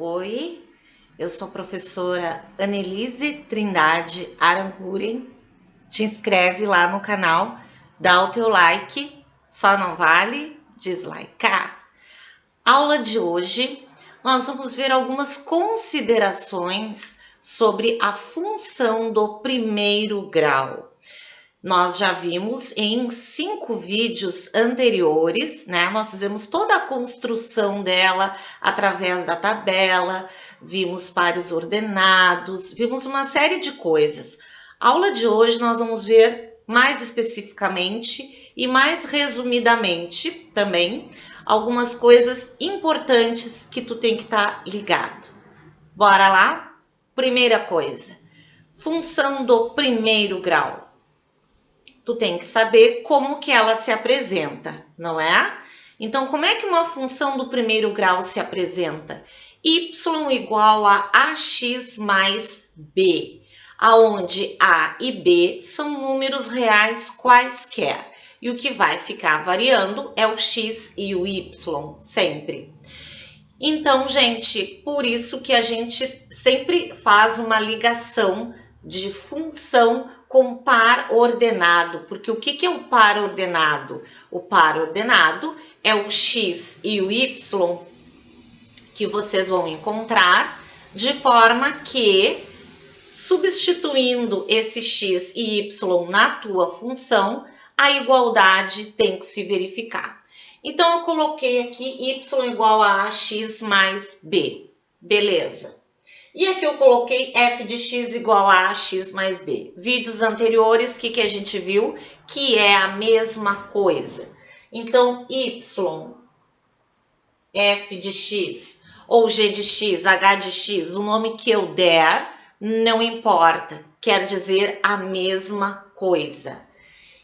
Oi, eu sou a professora Annelise Trindade Aranguren. Te inscreve lá no canal, dá o teu like, só não vale dislikear. Aula de hoje, nós vamos ver algumas considerações sobre a função do primeiro grau. Nós já vimos em 5 vídeos anteriores, né? Nós fizemos toda a construção dela através da tabela, vimos pares ordenados, vimos uma série de coisas. A aula de hoje nós vamos ver mais especificamente e mais resumidamente também algumas coisas importantes que tu tem que estar ligado. Bora lá? Primeira coisa, função do primeiro grau. Tu tem que saber como que ela se apresenta, não é? Então, como é que uma função do primeiro grau se apresenta? Y igual a ax mais b, aonde a e b são números reais quaisquer. E o que vai ficar variando é o x e o y, sempre. Então, gente, por isso que a gente sempre faz uma ligação de função com par ordenado, porque o que é o par ordenado? O par ordenado é o x e o y que vocês vão encontrar, de forma que, substituindo esse x e y na tua função, a igualdade tem que se verificar. Então, eu coloquei aqui y igual a ax mais b, beleza. E aqui eu coloquei f de x igual a ax mais b. Vídeos anteriores, o que a gente viu? Que é a mesma coisa. Então, y, f de x, ou g de x, h de x, o nome que eu der, não importa. Quer dizer a mesma coisa.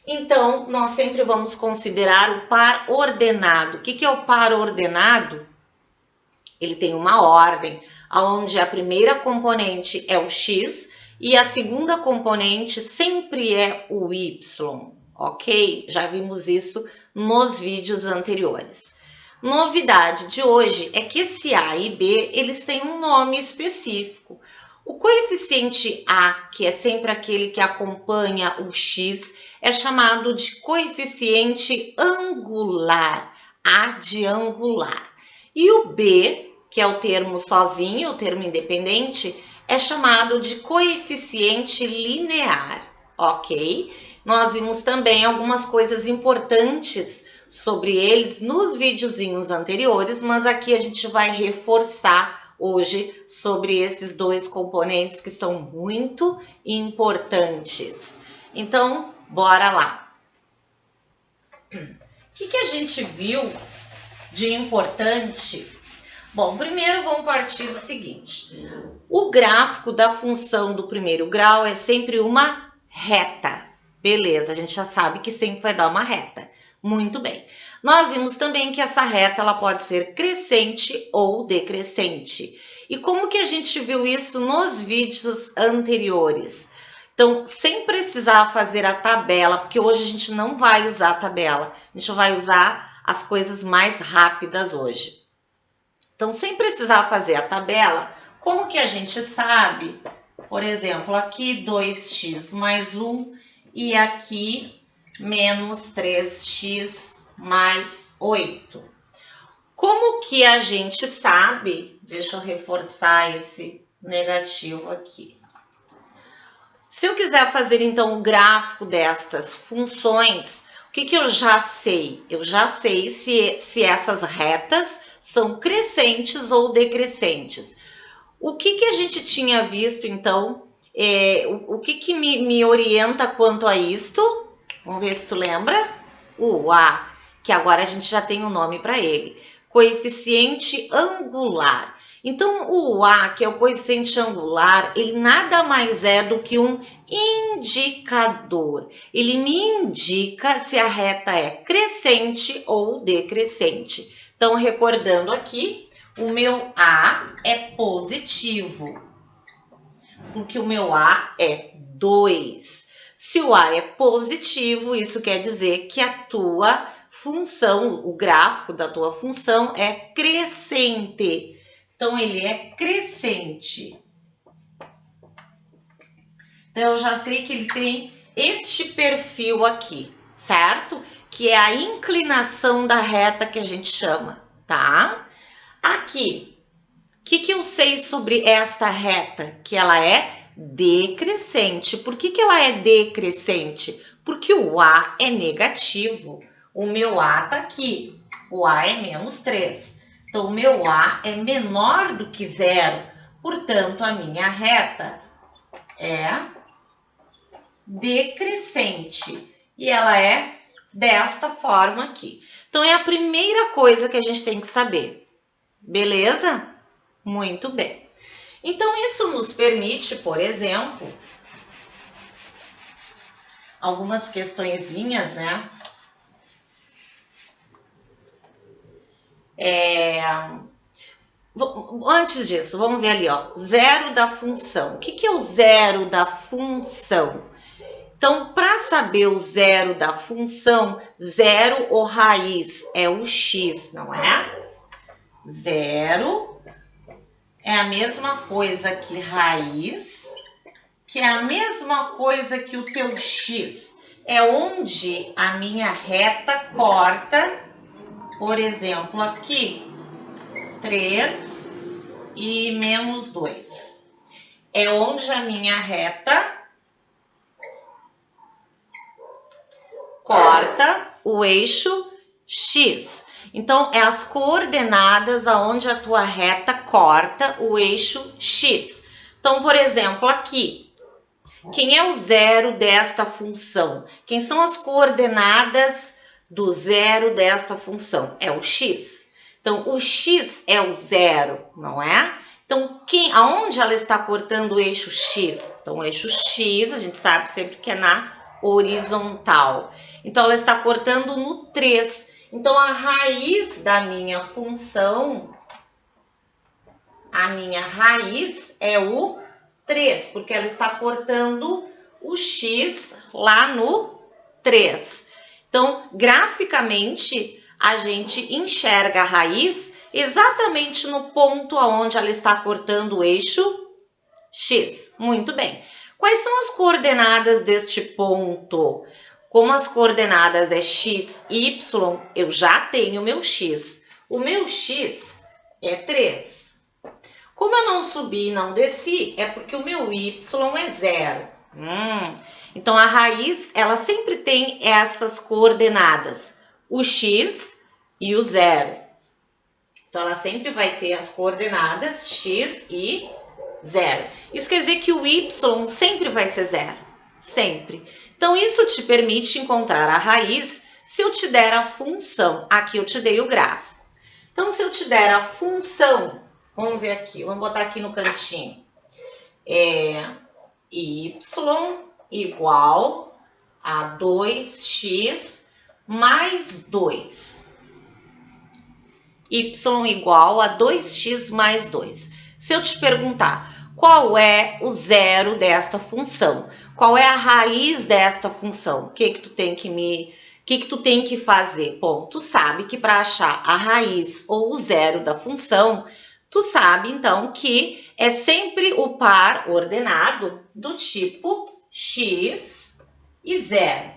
Então, nós sempre vamos considerar o par ordenado. O que é o par ordenado? Ele tem uma ordem, onde a primeira componente é o x e a segunda componente sempre é o y, ok? Já vimos isso nos vídeos anteriores. Novidade de hoje é que esse a e b, eles têm um nome específico. O coeficiente a, que é sempre aquele que acompanha o x, é chamado de coeficiente angular, a de angular. E o b, que é o termo sozinho, o termo independente, é chamado de coeficiente linear, ok? Nós vimos também algumas coisas importantes sobre eles nos videozinhos anteriores, mas aqui a gente vai reforçar hoje sobre esses dois componentes que são muito importantes. Então, bora lá. O que a gente viu de importante? Bom, primeiro vamos partir do seguinte. O gráfico da função do primeiro grau é sempre uma reta. Beleza, a gente já sabe que sempre vai dar uma reta. Muito bem. Nós vimos também que essa reta ela pode ser crescente ou decrescente. E como que a gente viu isso nos vídeos anteriores? Então, sem precisar fazer a tabela, porque hoje a gente não vai usar a tabela, a gente vai usar as coisas mais rápidas hoje. Então, sem precisar fazer a tabela, como que a gente sabe? Por exemplo, aqui 2x mais 1 e aqui menos 3x mais 8. Como que a gente sabe? Deixa eu reforçar esse negativo aqui. Se eu quiser fazer, então, o gráfico destas funções, o que eu já sei? Eu já sei se essas retas são crescentes ou decrescentes. O que a gente tinha visto, então, o que me orienta quanto a isto? Vamos ver se tu lembra. O A, que agora a gente já tem um nome para ele. Coeficiente angular. Então, o A, que é o coeficiente angular, ele nada mais é do que um indicador. Ele me indica se a reta é crescente ou decrescente. Então, recordando aqui, o meu A é positivo, porque o meu A é 2. Se o A é positivo, isso quer dizer que a tua função, o gráfico da tua função é crescente. Então, ele é crescente. Então, eu já sei que ele tem este perfil aqui, certo? Que é a inclinação da reta que a gente chama, tá? Aqui, o que eu sei sobre esta reta? Que ela é decrescente. Por que ela é decrescente? Porque o A é negativo. O meu A tá aqui. O A é menos 3. Então, o meu A é menor do que zero. Portanto, a minha reta é decrescente. E ela é desta forma aqui. Então, é a primeira coisa que a gente tem que saber. Beleza? Muito bem. Então, isso nos permite, por exemplo, algumas questõezinhas, né? Antes disso, vamos ver ali, ó, zero da função. O que é o zero da função? Então, para saber o zero da função, zero ou raiz é o x, não é? Zero é a mesma coisa que raiz, que é a mesma coisa que o teu x. É onde a minha reta corta, por exemplo, aqui, 3 e menos 2. É onde a minha reta corta o eixo X. Então, é as coordenadas aonde a tua reta corta o eixo X. Então, por exemplo, aqui, quem é o zero desta função? Quem são as coordenadas do zero desta função? É o X. Então, o X é o zero, não é? Então, aonde ela está cortando o eixo X? Então, o eixo X, a gente sabe sempre que é na horizontal. Então, ela está cortando no 3. Então, a raiz da minha função, a minha raiz é o 3, porque ela está cortando o x lá no 3. Então, graficamente, a gente enxerga a raiz exatamente no ponto onde ela está cortando o eixo x. Muito bem. Quais são as coordenadas deste ponto? Como as coordenadas é x, y, eu já tenho meu x. O meu x é 3. Como eu não subi e não desci, é porque o meu y é 0. Então, a raiz, ela sempre tem essas coordenadas, o x e o 0. Então, ela sempre vai ter as coordenadas x e 0. Isso quer dizer que o y sempre vai ser 0. Sempre. Então, isso te permite encontrar a raiz se eu te der a função. Aqui eu te dei o gráfico. Então, se eu te der a função, vamos ver aqui, vamos botar aqui no cantinho. Y igual a 2x mais 2. Y igual a 2x mais 2. Se eu te perguntar qual é o zero desta função, qual é a raiz desta função, o que tu tem que fazer? Bom, tu sabe que para achar a raiz ou o zero da função, tu sabe então que é sempre o par ordenado do tipo x e 0.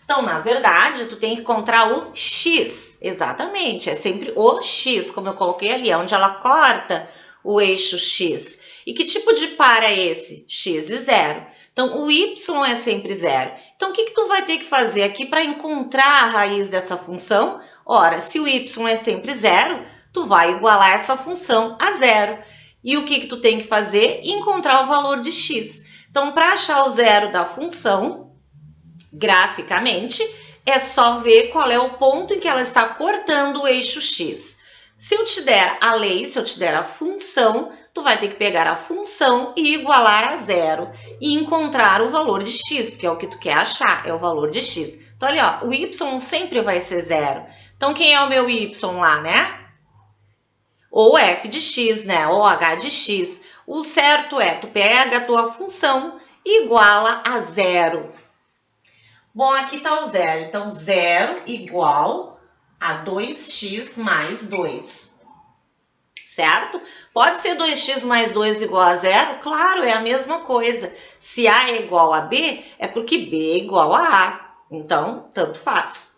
Então, na verdade, tu tem que encontrar o x, exatamente, é sempre o x, como eu coloquei ali, é onde ela corta o eixo x. E que tipo de par é esse? X e 0. Então, o y é sempre 0. Então, o que tu vai ter que fazer aqui para encontrar a raiz dessa função? Ora, se o y é sempre 0, tu vai igualar essa função a 0. E o que tu tem que fazer? Encontrar o valor de x. Então, para achar o zero da função, graficamente, é só ver qual é o ponto em que ela está cortando o eixo x. Se eu te der a lei, se eu te der a função, tu vai ter que pegar a função e igualar a 0 e encontrar o valor de x, porque é o que tu quer achar, é o valor de x. Então, olha, ó, o y sempre vai ser 0. Então, quem é o meu y lá, né? Ou f de x, né? Ou h de x. O certo é, tu pega a tua função e iguala a 0. Bom, aqui está o 0. Então, 0 igual a 2x mais 2. certo? Pode ser 2x mais 2 igual a 0? Claro, é a mesma coisa. Se A é igual a B, é porque B é igual a A. Então, tanto faz.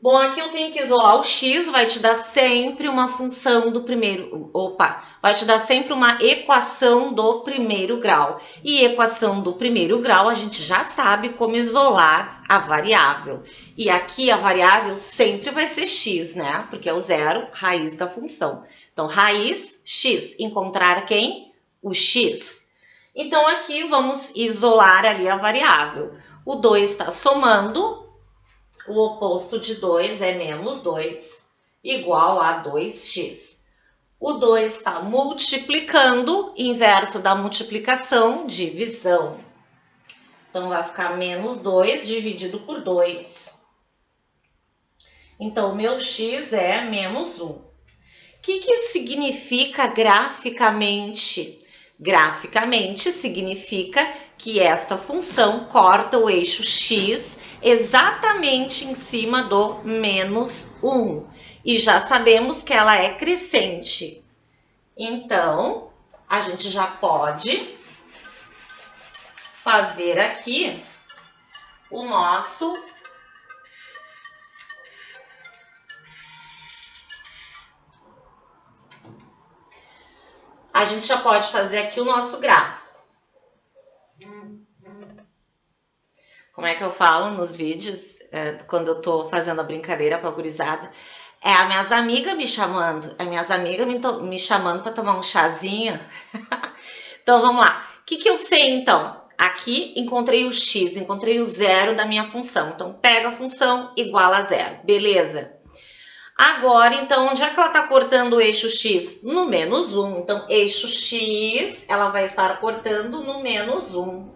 Bom, aqui eu tenho que isolar o x, vai te dar sempre uma função do primeiro... Opa! Vai te dar sempre uma equação do primeiro grau. E equação do primeiro grau, a gente já sabe como isolar a variável. E aqui a variável sempre vai ser x, né? Porque é o zero, raiz da função. Então, raiz x. Encontrar quem? O x. Então, aqui vamos isolar ali a variável. O 2 está somando... O oposto de 2 é menos 2, igual a 2x. O 2 está multiplicando, inverso da multiplicação, divisão. Então, vai ficar menos 2 dividido por 2. Então, o meu x é menos 1. O que isso significa graficamente? Graficamente significa que esta função corta o eixo x exatamente em cima do menos 1. E já sabemos que ela é crescente. Então, a gente já pode fazer aqui o nosso... A gente já pode fazer aqui o nosso gráfico. Como é que eu falo nos vídeos, quando eu tô fazendo a brincadeira com a gurizada? É as minhas amigas me chamando, me chamando para tomar um chazinho. Então, vamos lá. O que eu sei, então? Aqui, encontrei o x, encontrei o zero da minha função. Então, pega a função igual a zero, beleza? Agora, então, onde é que ela está cortando o eixo x? No menos 1. Então, eixo x, ela vai estar cortando no menos 1.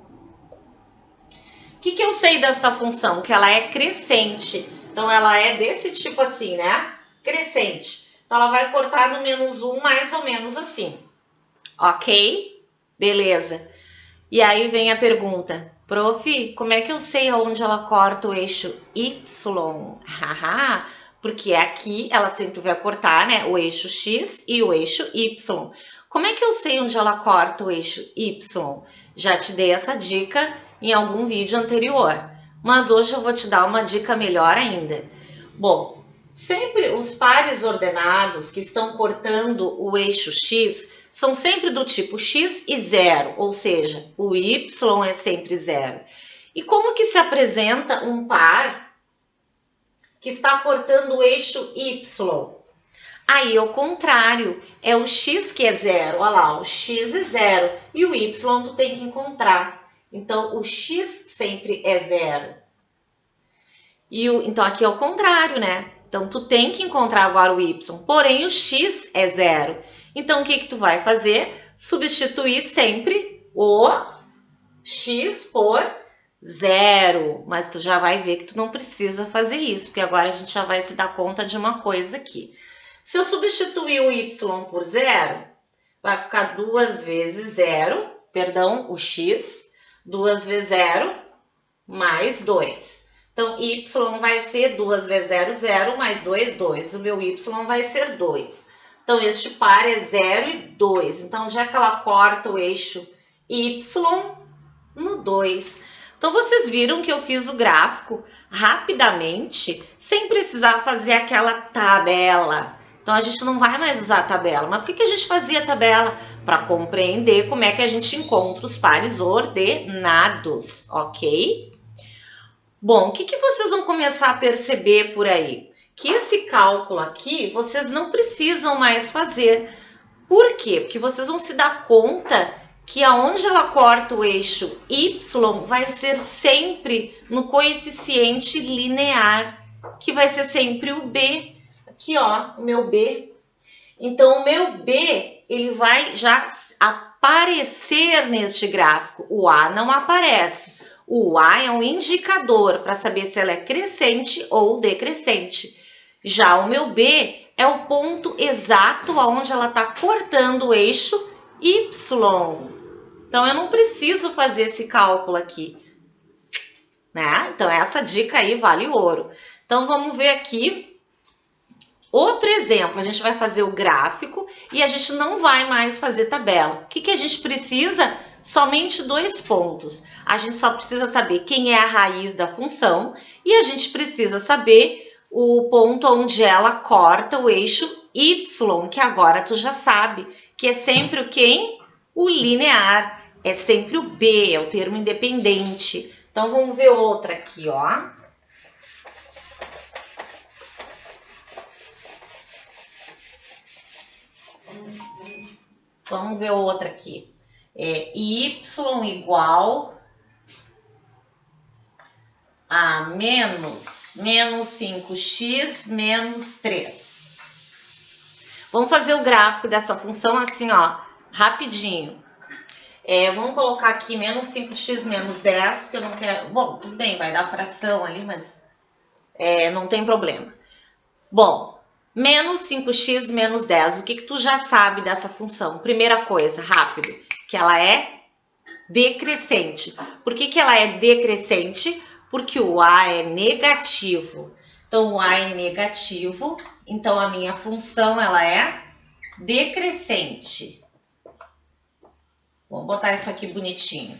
O que eu sei dessa função? Que ela é crescente. Então, ela é desse tipo assim, né? Crescente. Então, ela vai cortar no menos 1 mais ou menos assim. Ok? Beleza. E aí vem a pergunta. Prof, como é que eu sei aonde ela corta o eixo y? Haha, porque aqui ela sempre vai cortar, né, o eixo x e o eixo y. Como é que eu sei onde ela corta o eixo y? Já te dei essa dica em algum vídeo anterior, mas hoje eu vou te dar uma dica melhor ainda. Bom, sempre os pares ordenados que estão cortando o eixo x são sempre do tipo x e zero, ou seja, o y é sempre zero. E como que se apresenta um par que está cortando o eixo y? Aí, ao contrário, é o x que é zero. Olha lá, o x é zero e o y tu tem que encontrar. Então, o x sempre é zero. Então, aqui é o contrário, né? Então, tu tem que encontrar agora o y, porém o x é zero. Então, o que tu vai fazer? Substituir sempre o x por zero. Mas tu já vai ver que tu não precisa fazer isso, porque agora a gente já vai se dar conta de uma coisa aqui. Se eu substituir o y por zero, vai ficar 2 vezes zero, perdão, o x, 2 vezes zero, mais 2. Então, y vai ser 2 vezes 0, 0, mais 2, 2. O meu y vai ser 2. Então, este par é 0 e 2. Então, onde é que ela corta o eixo y? No 2. Então, vocês viram que eu fiz o gráfico rapidamente, sem precisar fazer aquela tabela. Então, a gente não vai mais usar a tabela. Mas por que a gente fazia a tabela? Para compreender como é que a gente encontra os pares ordenados, ok? Bom, o que vocês vão começar a perceber por aí? Que esse cálculo aqui, vocês não precisam mais fazer. Por quê? Porque vocês vão se dar conta que aonde ela corta o eixo y vai ser sempre no coeficiente linear, que vai ser sempre o b. Aqui, ó, o meu b. Então, o meu b, ele vai já aparecer neste gráfico. O a não aparece. O a é um indicador para saber se ela é crescente ou decrescente. Já o meu b é o ponto exato onde ela está cortando o eixo y. Então, eu não preciso fazer esse cálculo aqui, né? Então, essa dica aí vale ouro. Então, vamos ver aqui Outro exemplo, a gente vai fazer o gráfico e a gente não vai mais fazer tabela. O que a gente precisa? Somente 2 pontos. A gente só precisa saber quem é a raiz da função e a gente precisa saber o ponto onde ela corta o eixo y, que agora tu já sabe, que é sempre o quem? O linear, é sempre o B, é o termo independente. Então, vamos ver outra aqui, ó. Vamos ver outra aqui. É y igual a menos 5x menos 3. Vamos fazer o gráfico dessa função assim, ó, rapidinho. Vamos colocar aqui menos 5x menos 10, porque eu não quero... Bom, tudo bem, vai dar fração ali, mas não tem problema. Bom, menos 5x menos 10, o que tu já sabe dessa função? Primeira coisa, rápido, que ela é decrescente. Por que ela é decrescente? Porque o A é negativo. Então, o A é negativo, então a minha função ela é decrescente. Vamos botar isso aqui bonitinho.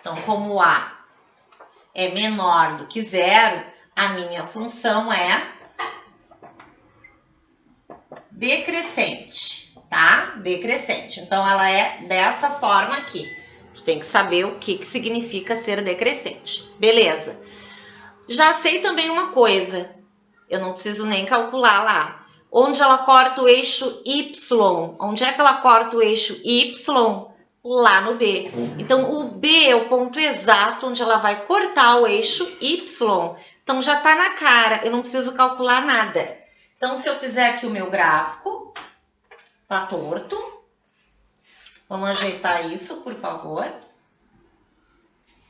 Então, como o A é menor do que 0, a minha função é decrescente, tá? Decrescente. Então, ela é dessa forma aqui. Tu tem que saber o que significa ser decrescente. Beleza. Já sei também uma coisa. Eu não preciso nem calcular lá. Onde ela corta o eixo Y? Onde é que ela corta o eixo Y? Lá no B. Então, o B é o ponto exato onde ela vai cortar o eixo Y. Então, já tá na cara. Eu não preciso calcular nada. Então, se eu fizer aqui o meu gráfico, tá torto. Vamos ajeitar isso, por favor.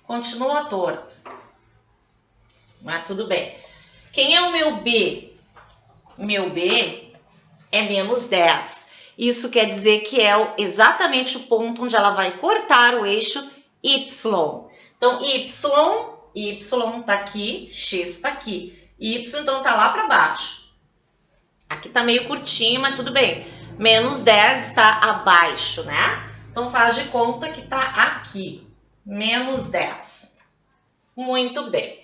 Continua torto. Mas tudo bem. Quem é o meu B? Meu B é menos 10. Isso quer dizer que é exatamente o ponto onde ela vai cortar o eixo Y. Então, Y tá aqui, X tá aqui. Y, então, tá lá para baixo. Aqui tá meio curtinho, mas tudo bem. Menos 10 está abaixo, né? Então, faz de conta que tá aqui. Menos 10. Muito bem.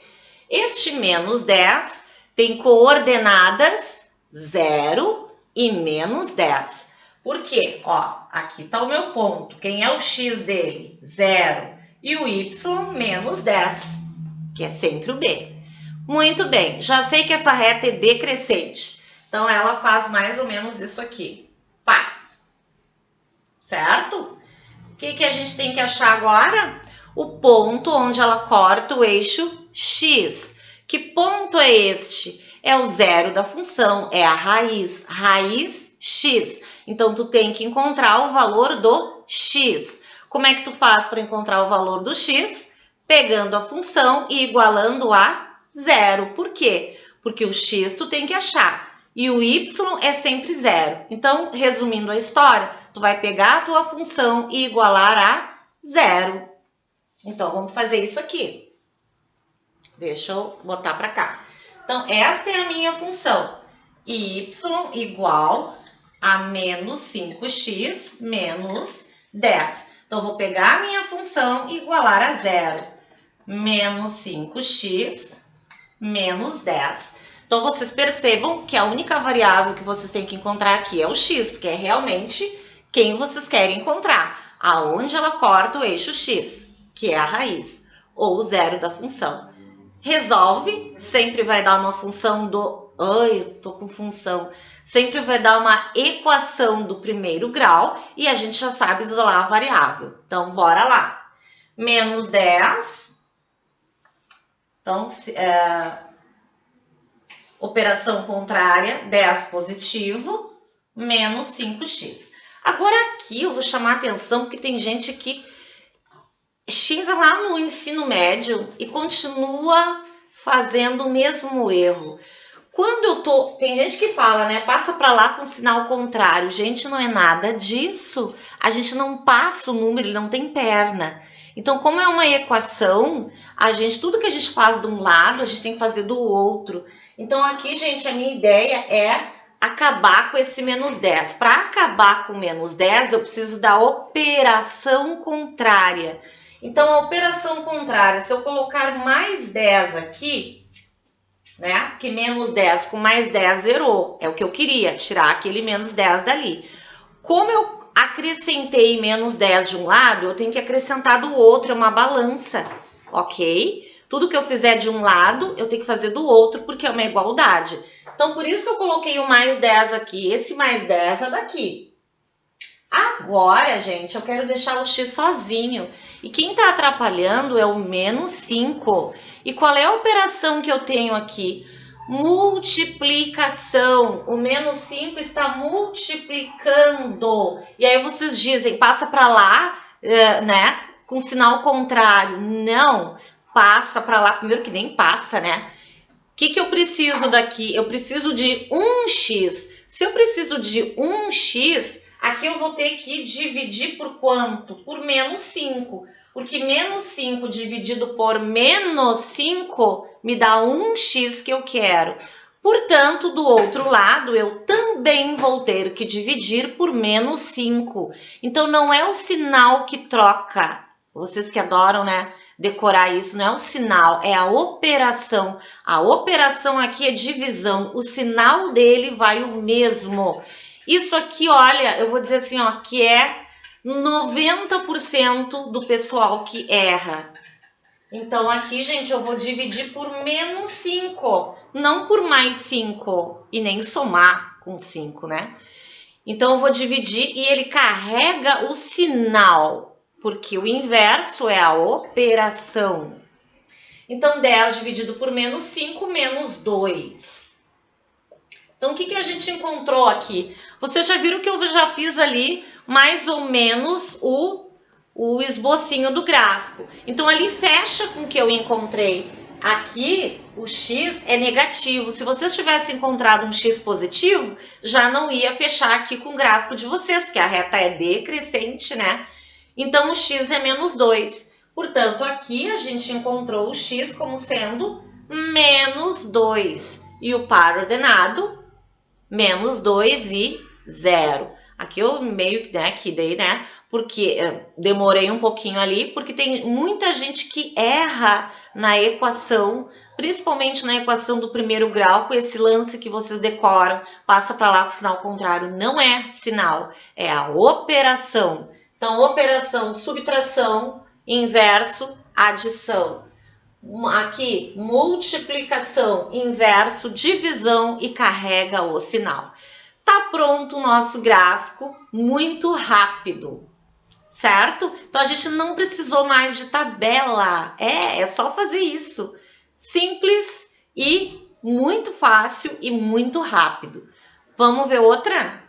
Este menos 10 tem coordenadas 0 e menos 10. Por quê? Ó, aqui tá o meu ponto. Quem é o x dele? 0. E o y, menos 10, que é sempre o b. Muito bem, já sei que essa reta é decrescente. Então, ela faz mais ou menos isso aqui. Pá! Certo? O que a gente tem que achar agora? O ponto onde ela corta o eixo x. Que ponto é este? É o zero da função, é a raiz x. Então, tu tem que encontrar o valor do x. Como é que tu faz para encontrar o valor do x? Pegando a função e igualando a zero. Por quê? Porque o x tu tem que achar e o y é sempre zero. Então, resumindo a história, tu vai pegar a tua função e igualar a zero. Então, vamos fazer isso aqui. Deixa eu botar para cá. Então, esta é a minha função. Y igual a menos 5x menos 10. Então, eu vou pegar a minha função e igualar a zero. Menos 5x menos 10. Então, vocês percebam que a única variável que vocês têm que encontrar aqui é o x, porque é realmente quem vocês querem encontrar. Aonde ela corta o eixo x, que é a raiz, ou o zero da função. Resolve, sempre vai dar uma função do... Ai, eu tô com função. Sempre vai dar uma equação do primeiro grau e a gente já sabe isolar a variável. Então, bora lá. Menos 10. Então, operação contrária, 10 positivo, menos 5x. Agora aqui eu vou chamar a atenção porque tem gente que chega lá no ensino médio e continua fazendo o mesmo erro. Quando eu tô... Tem gente que fala, né? Passa para lá com sinal contrário. Gente, não é nada disso. A gente não passa o número, ele não tem perna. Então, como é uma equação, tudo que a gente faz de um lado, a gente tem que fazer do outro. Então, aqui, gente, a minha ideia é acabar com esse menos 10. Para acabar com menos 10, eu preciso da operação contrária. Então, a operação contrária, se eu colocar mais 10 aqui, né? Que menos 10 com mais 10 zerou. É o que eu queria, tirar aquele menos 10 dali. Como eu acrescentei menos 10 de um lado, eu tenho que acrescentar do outro, é uma balança, ok? Tudo que eu fizer de um lado, eu tenho que fazer do outro, porque é uma igualdade. Então, por isso que eu coloquei o mais 10 aqui. Esse mais 10 é daqui. Agora, gente, eu quero deixar o x sozinho. E quem está atrapalhando é o menos 5. E qual é a operação que eu tenho aqui? Multiplicação. O menos 5 está multiplicando. E aí vocês dizem, passa para lá, né? Com sinal contrário. Não, passa para lá. Primeiro que nem passa, né? O que eu preciso daqui? Eu preciso de 1x. Se eu preciso de 1x, aqui eu vou ter que dividir por quanto? Por menos 5. Porque menos 5 dividido por menos 5 me dá 1x que eu quero. Portanto, do outro lado, eu também vou ter que dividir por menos 5. Então, não é o sinal que troca. Vocês que adoram, né, decorar isso, não é o sinal, é a operação. A operação aqui é divisão. O sinal dele vai o mesmo. Isso aqui, olha, eu vou dizer assim, ó, que é 90% do pessoal que erra. Então, aqui, gente, eu vou dividir por menos 5, não por mais 5, e nem somar com 5, né? Então, eu vou dividir e ele carrega o sinal, porque o inverso é a operação. Então, 10 dividido por menos 5, menos 2. Então, o que a gente encontrou aqui? Vocês já viram que eu já fiz ali mais ou menos o esbocinho do gráfico. Então, ali fecha com o que eu encontrei. Aqui, o x é negativo. Se vocês tivessem encontrado um x positivo, já não ia fechar aqui com o gráfico de vocês, porque a reta é decrescente, né? Então, o x é menos 2. Portanto, aqui a gente encontrou o x como sendo menos 2. E o par ordenado, menos 2 e 0. Aqui eu meio que, né, aqui daí, né, porque demorei um pouquinho ali, porque tem muita gente que erra na equação, principalmente na equação do primeiro grau, com esse lance que vocês decoram, passa para lá com o sinal contrário. Não é sinal, é a operação. Então, operação, subtração, inverso, adição. Aqui, multiplicação, inverso, divisão e carrega o sinal. Tá pronto o nosso gráfico, muito rápido, certo? Então, a gente não precisou mais de tabela, é só fazer isso. Simples e muito fácil e muito rápido. Vamos ver outra?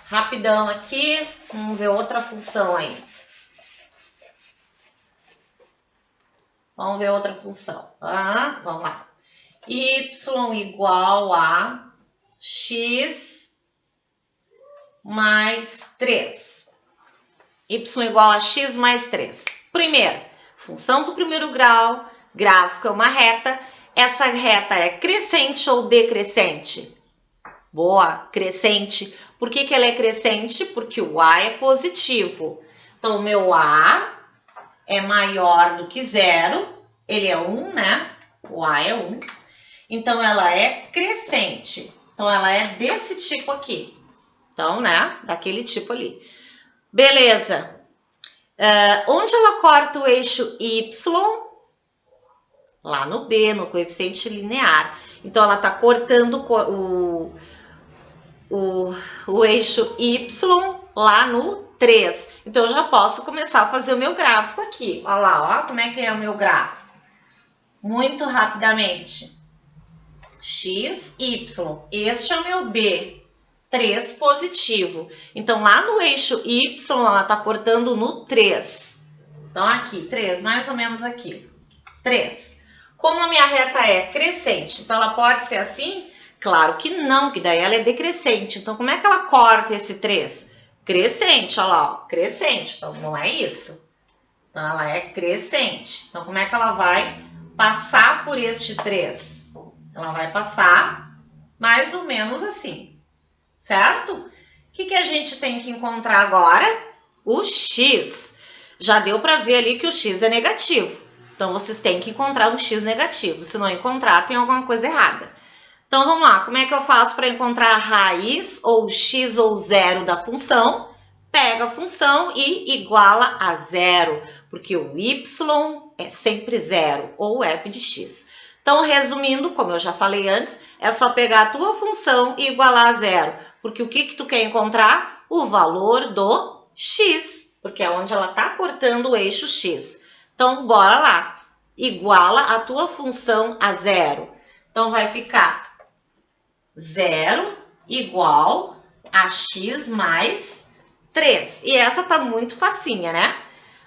Rapidão aqui, vamos ver outra função aí. Vamos ver outra função. Vamos lá. Y igual a x mais 3. Y igual a x mais 3. Primeiro, função do primeiro grau, gráfico é uma reta. Essa reta é crescente ou decrescente? Boa, crescente. Por que ela é crescente? Porque o A é positivo. Então, o meu A é maior do que 0. Ele é 1, né? O A é 1. Então, ela é crescente. Então, ela é desse tipo aqui. Então, né? Daquele tipo ali. Beleza. Onde ela corta o eixo Y? Lá no B, no coeficiente linear. Então, ela está cortando o eixo Y lá no 3. Então, eu já posso começar a fazer o meu gráfico aqui. Olha lá, ó, como é que é o meu gráfico. Muito rapidamente. X, Y. Este é o meu B. 3 positivo. Então, lá no eixo Y, ela está cortando no 3. Então, aqui, 3, mais ou menos aqui. 3. Como a minha reta é crescente, então ela pode ser assim, Claro que não, que daí ela é decrescente. Então, como é que ela corta esse 3? Crescente, olha lá, ó, crescente. Então, não é isso. Então, ela é crescente. Então, como é que ela vai passar por este 3? Ela vai passar mais ou menos assim, certo? O que a gente tem que encontrar agora? O x. Já deu para ver ali que o x é negativo. Então, vocês têm que encontrar um x negativo. Se não encontrar, tem alguma coisa errada. Então, vamos lá. Como é que eu faço para encontrar a raiz ou x ou zero da função? Pega a função e iguala a zero, porque o y é sempre zero, ou f de x. Então, resumindo, como eu já falei antes, é só pegar a tua função e igualar a zero. Porque o que tu quer encontrar? O valor do x, porque é onde ela está cortando o eixo x. Então, bora lá. Iguala a tua função a zero. Então, vai ficar 0 igual a x mais 3. E essa tá muito facinha, né?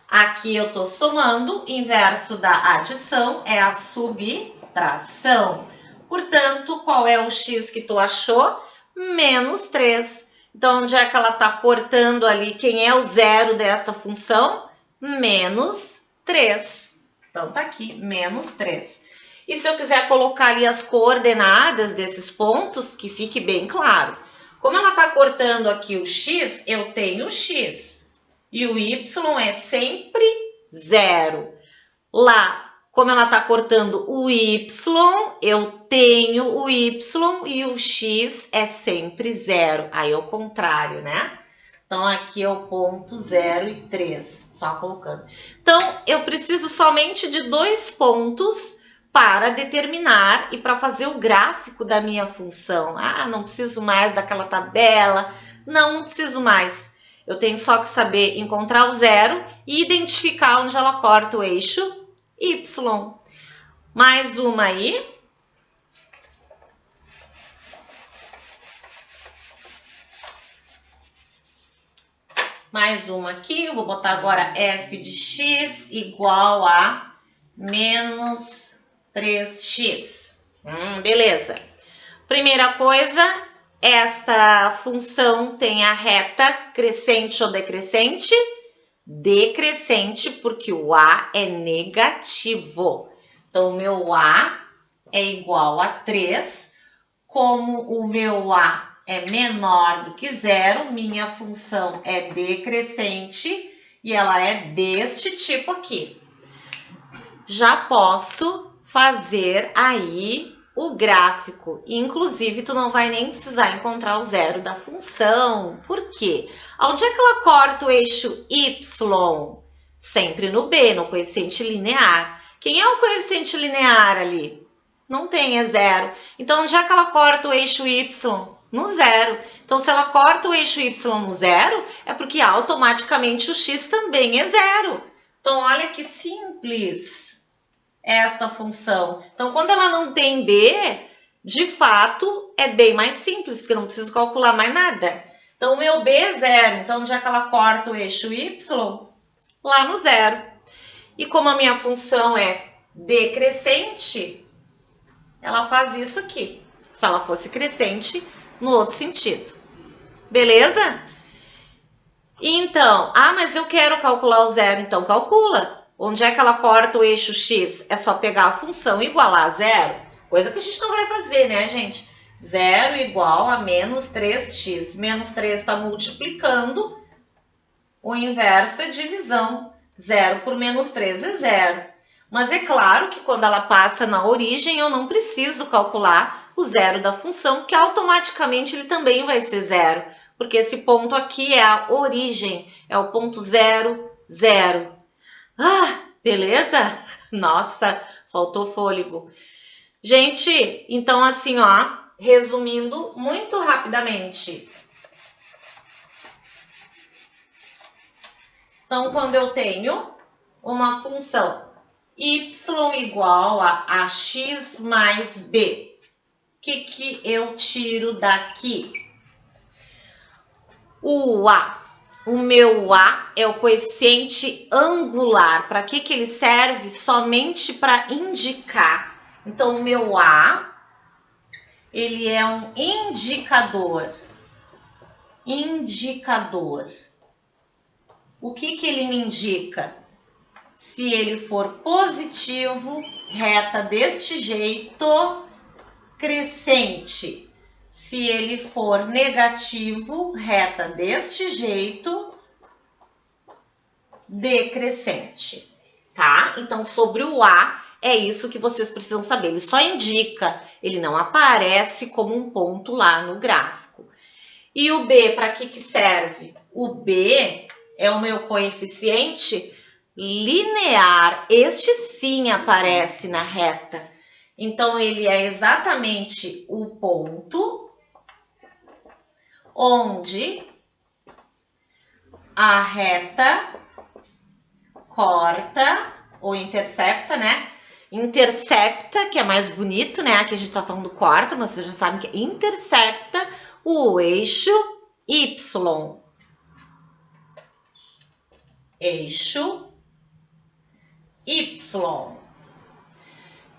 Aqui eu tô somando, inverso da adição é a subtração. Portanto, qual é o x que tu achou? Menos 3. Então, onde é que ela tá cortando ali? Quem é o zero desta função? Menos 3. Então, tá aqui, menos 3. E se eu quiser colocar ali as coordenadas desses pontos, que fique bem claro. Como ela está cortando aqui o x, eu tenho o x. E o y é sempre zero. Lá, como ela está cortando o y, eu tenho o y e o x é sempre zero. Aí é o contrário, né? Então, aqui é o ponto 0 e 3, só colocando. Então, eu preciso somente de 2 pontos para determinar e para fazer o gráfico da minha função. Ah, não preciso mais daquela tabela. Não preciso mais. Eu tenho só que saber encontrar o zero e identificar onde ela corta o eixo y. Mais uma aí. Mais uma aqui. Eu vou botar agora f de x igual a menos 3x. Beleza. Primeira coisa, esta função tem a reta crescente ou decrescente? Decrescente, porque o a é negativo. Então, o meu a é igual a 3. Como o meu a é menor do que zero, minha função é decrescente e ela é deste tipo aqui. Já posso fazer aí o gráfico. Inclusive, tu não vai nem precisar encontrar o zero da função. Por quê? Onde é que ela corta o eixo y? Sempre no b, no coeficiente linear. Quem é o coeficiente linear ali? Não tem, é zero. Então, onde é que ela corta o eixo y? No zero. Então, se ela corta o eixo y no zero, é porque automaticamente o x também é zero. Então, olha que simples esta função. Então, quando ela não tem b, de fato, é bem mais simples, porque eu não preciso calcular mais nada. Então, o meu b é zero. Então, onde é que ela corta o eixo y? Lá no zero. E como a minha função é decrescente, ela faz isso aqui. Se ela fosse crescente, no outro sentido. Beleza? Então, mas eu quero calcular o zero, então calcula. Onde é que ela corta o eixo x? É só pegar a função e igualar a zero. Coisa que a gente não vai fazer, né, gente? Zero igual a menos 3x. Menos 3 está multiplicando. O inverso é divisão. 0 por menos 3 é zero. Mas é claro que quando ela passa na origem, eu não preciso calcular o zero da função, porque automaticamente ele também vai ser zero. Porque esse ponto aqui é a origem, é o ponto 0, 0. Beleza? Nossa, faltou fôlego. Gente, então assim, ó, resumindo muito rapidamente. Então, quando eu tenho uma função y igual a ax mais b, o que eu tiro daqui? O a. O meu a é o coeficiente angular. Para que ele serve? Somente para indicar. Então, o meu a ele é um indicador. Indicador. O que ele me indica? Se ele for positivo, reta deste jeito, crescente. Se ele for negativo, reta deste jeito, decrescente, tá? Então, sobre o A, é isso que vocês precisam saber. Ele só indica, ele não aparece como um ponto lá no gráfico. E o B, para que serve? O B é o meu coeficiente linear. Este sim aparece na reta. Então, ele é exatamente o ponto onde a reta corta ou intercepta, né? Intercepta, que é mais bonito, né? Aqui a gente tá falando corta, mas vocês já sabem que intercepta o eixo Y. Eixo Y.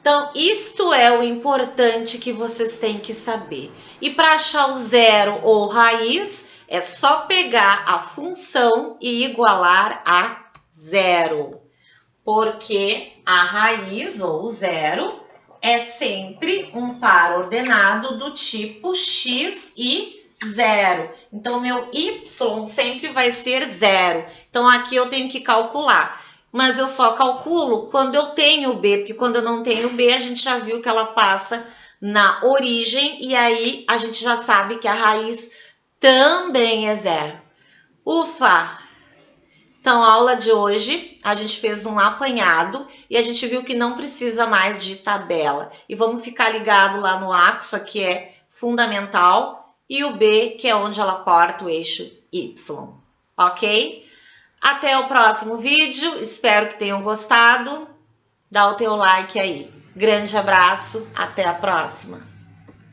Então, isto é o importante que vocês têm que saber. E para achar o zero ou raiz, é só pegar a função e igualar a zero. Porque a raiz ou o zero é sempre um par ordenado do tipo x e zero. Então, meu y sempre vai ser zero. Então, aqui eu tenho que calcular. Mas eu só calculo quando eu tenho B, porque quando eu não tenho B, a gente já viu que ela passa na origem e aí a gente já sabe que a raiz também é zero. Ufa! Então, a aula de hoje, a gente fez um apanhado e a gente viu que não precisa mais de tabela. E vamos ficar ligado lá no A, que isso aqui é fundamental, e o B, que é onde ela corta o eixo Y, ok? Até o próximo vídeo, espero que tenham gostado. Dá o teu like aí. Grande abraço, até a próxima.